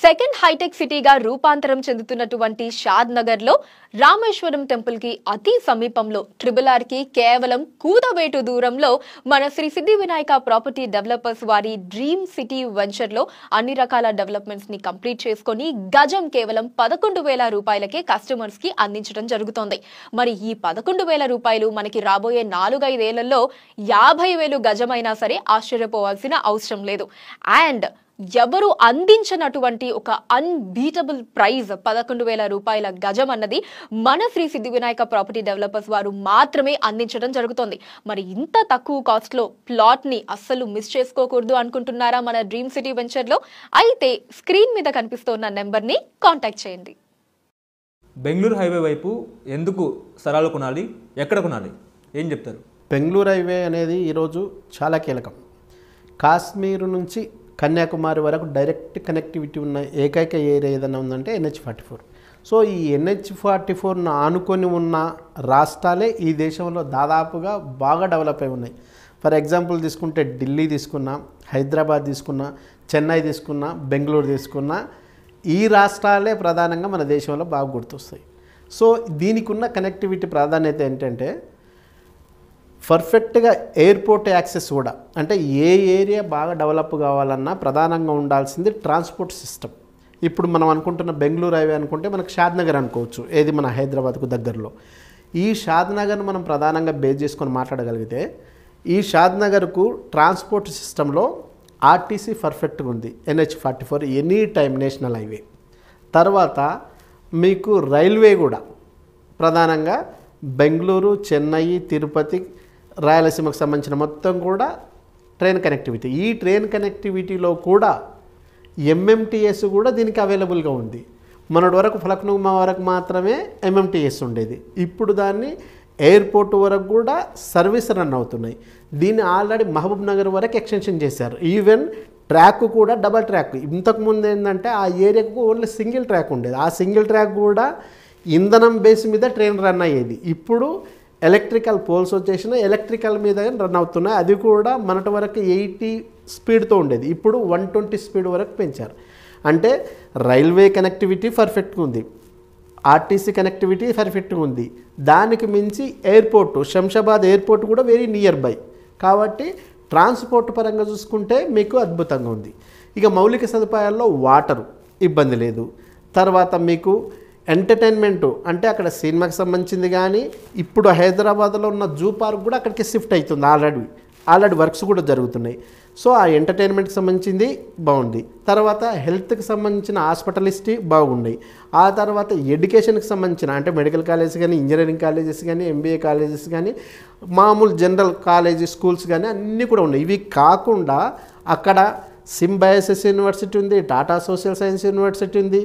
Second hitech సిటీగా రూపాంతరం చెందుతున్నటువంటి షాద్ నగర్ లో రామేశ్వరం టెంపుల్ కి అతి సమీపంలో RRR కి కేవలం కూతవేటు దూరంలో మన శ్రీ సిద్ధి వినాయక ప్రాపర్టీ డెవలపర్స్ వారి డ్రీమ్ సిటీ వెంచర్ లో అన్ని రకాల డెవలప్మెంట్స్ ని కంప్లీట్ చేసుకొని గజం కేవలం 11,000 రూపాయలకే కస్టమర్స్ కి అందించడం జరుగుతోంది. మరి ఈ 11,000 రూపాయలు మనకి రాబోయే 4-5 ఏళ్లలో 50,000 గజమైనా సరే ఆశ్చర్యపోవాల్సిన అవసరం లేదు. అండ్ ఎవరు అందించినటువంటి ఒక అన్బీటబుల్ ప్రైజ్ 11,000 రూపాయల గజం అన్నది మన శ్రీ సిద్ధి వినాయక ప్రాపర్టీ డెవలపర్స్ వారు మాత్రమే అందించడం జరుగుతోంది. మరి ఇంత తక్కువ కాస్ట్ లో ప్లాట్ ని అస్సలు మిస్ చేసుకోకూడదు అనుకుంటున్నారా మన డ్రీమ్ సిటీ వెంచర్ లో? అయితే స్క్రీన్ మీద కనిపిస్తున్న నెంబర్ ని కాంటాక్ట్ చేయండి. బెంగళూరు హైవే వైపు ఎందుకు స్థలాలు కొనాలి, ఎక్కడ కొనాలి, ఏం చెప్తారు? బెంగళూరు హైవే అనేది ఈరోజు చాలా కీలకం. కాశ్మీర్ నుంచి కన్యాకుమారి వరకు డైరెక్ట్ కనెక్టివిటీ ఉన్న ఏకైక ఏరియా ఏదైనా ఉందంటే NH44. సో ఈ NH44ను ఆనుకొని ఉన్న రాష్ట్రాలే ఈ దేశంలో దాదాపుగా బాగా డెవలప్ అయి ఉన్నాయి. ఫర్ ఎగ్జాంపుల్ తీసుకుంటే ఢిల్లీ తీసుకున్నా, హైదరాబాద్ తీసుకున్నా, చెన్నై తీసుకున్నా, బెంగళూరు తీసుకున్నా, ఈ రాష్ట్రాలే ప్రధానంగా మన దేశంలో బాగా గుర్తొస్తాయి. సో దీనికి ఉన్న కనెక్టివిటీ ప్రాధాన్యత ఏంటంటే పర్ఫెక్ట్గా ఎయిర్పోర్ట్ యాక్సెస్ కూడా, అంటే ఏ ఏరియా బాగా డెవలప్ కావాలన్నా ప్రధానంగా ఉండాల్సింది ట్రాన్స్పోర్ట్ సిస్టమ్. ఇప్పుడు మనం అనుకుంటున్న బెంగళూరు హైవే అనుకుంటే మనకు షాద్ నగర్ అనుకోవచ్చు, ఏది మన హైదరాబాద్కు దగ్గరలో. ఈ షాద్ నగర్ను మనం ప్రధానంగా బేస్ చేసుకొని మాట్లాడగలిగితే ఈ షాద్ నగర్కు ట్రాన్స్పోర్ట్ సిస్టంలో RTC పర్ఫెక్ట్గా ఉంది. NH44 any time national highway. తర్వాత మీకు రైల్వే కూడా ప్రధానంగా బెంగళూరు, చెన్నై, తిరుపతి, రాయలసీమకు సంబంధించిన మొత్తం కూడా ట్రైన్ కనెక్టివిటీ. ఈ ట్రైన్ కనెక్టివిటీలో కూడా MMTS కూడా దీనికి అవైలబుల్గా ఉంది. మొన్నటి వరకు ఫలక్నుమా వరకు మాత్రమే MMTS ఉండేది. ఇప్పుడు దాన్ని ఎయిర్పోర్ట్ వరకు కూడా సర్వీస్ రన్ అవుతున్నాయి. దీన్ని ఆల్రెడీ మహబూబ్ నగర్ వరకు ఎక్స్టెన్షన్ చేశారు. ఈవెన్ ట్రాక్ కూడా డబల్ ట్రాక్. ఇంతకుముందు ఏంటంటే ఆ ఏరియాకు ఓన్లీ సింగిల్ ట్రాక్ ఉండేది. ఆ సింగిల్ ట్రాక్ కూడా ఇంధనం బేస్ మీద ట్రైన్ రన్ అయ్యేది. ఇప్పుడు ఎలక్ట్రికల్ పోల్స్ వచ్చేసిన ఎలక్ట్రికల్ మీద రన్ అవుతున్నాయి. అది కూడా మొన్నటి వరకు 80 స్పీడ్తో ఉండేది, ఇప్పుడు 120 స్పీడ్ వరకు పెంచారు. అంటే రైల్వే కనెక్టివిటీ పర్ఫెక్ట్గా ఉంది, RTC కనెక్టివిటీ పర్ఫెక్ట్గా ఉంది. దానికి మించి ఎయిర్పోర్టు, శంషాబాద్ ఎయిర్పోర్ట్ కూడా వెరీ నియర్ బై. కాబట్టి ట్రాన్స్పోర్ట్ పరంగా చూసుకుంటే మీకు అద్భుతంగా ఉంది. ఇక మౌలిక సదుపాయాల్లో వాటరు ఇబ్బంది లేదు. తర్వాత మీకు ఎంటర్టైన్మెంటు అంటే అక్కడ సినిమాకి సంబంధించింది, కానీ ఇప్పుడు హైదరాబాద్లో ఉన్న జూ పార్క్ కూడా అక్కడికి షిఫ్ట్ అవుతుంది. ఆల్రెడీ వర్క్స్ కూడా జరుగుతున్నాయి. సో ఆ ఎంటర్టైన్మెంట్కి సంబంధించింది బాగుంది. తర్వాత హెల్త్కి సంబంధించిన హాస్పిటలిస్టీ బాగున్నాయి. ఆ తర్వాత ఎడ్యుకేషన్కి సంబంధించిన అంటే మెడికల్ కాలేజెస్ కానీ, ఇంజనీరింగ్ కాలేజెస్ కానీ, MBA కాలేజెస్ కానీ, మామూలు జనరల్ కాలేజీ స్కూల్స్ కానీ అన్నీ కూడా ఉన్నాయి. ఇవి కాకుండా అక్కడ సింబయాసిస్ యూనివర్సిటీ ఉంది, టాటా సోషల్ సైన్స్ యూనివర్సిటీ ఉంది.